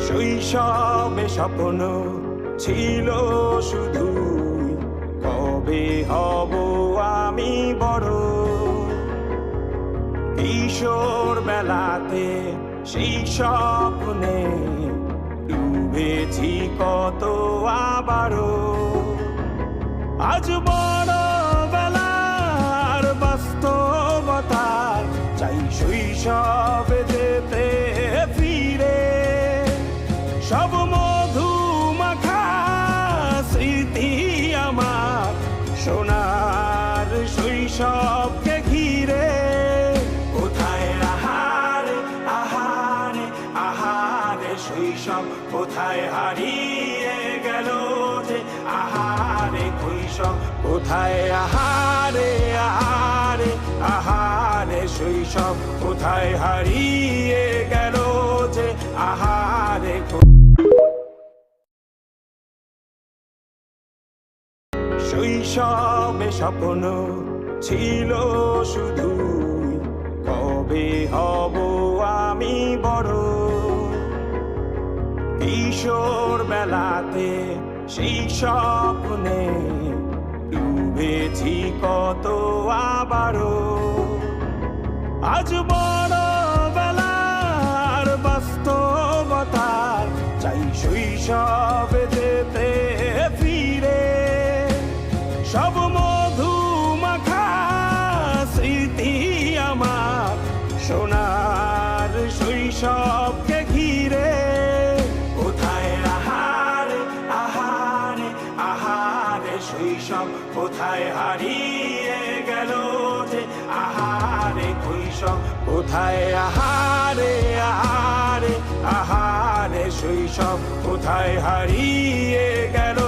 শৈশবে স্বপ্ন ছিল শুধু, কবে হব আমি বড়। কিশোর বেলাতে সেই স্বপ্নে ডুবেছি কত আবারও। আজ বড় বেলার বাস্তবতার চাই শৈশবে যেতে ফিরে। সব মধু মাখা স্মৃতি আমার সোনার শৈশবকে ঘিরে। কোথায় আহারে আহারে আহারে শৈশব, কোথায় হারিয়ে গেল যে আহারে শৈশব। কোথায় আহারে আহারে আহারে শৈশব, কোথায় হারিয়ে গেল যে আহারে। শৈশবে স্বপ্ন ছিল শুধু, কবে হব আমি বড়। কিশোর বেলাতে সেই স্বপ্নে ডুবেছি কত আবারও। আজ বড় বেলার বাস্তবতার চাই শৈশবে যেতে ফিরে। সব মধু মাখা স্মৃতি আমার সোনার শৈশবকে ঘিরে। কোথায় আহারে আহারে আহারে শৈশব, কোথায় হারিয়ে গেল যে আহারে শৈশব। কোথায় আহারে আহারে আহারে শৈশব, কোথায় হারিয়ে গেল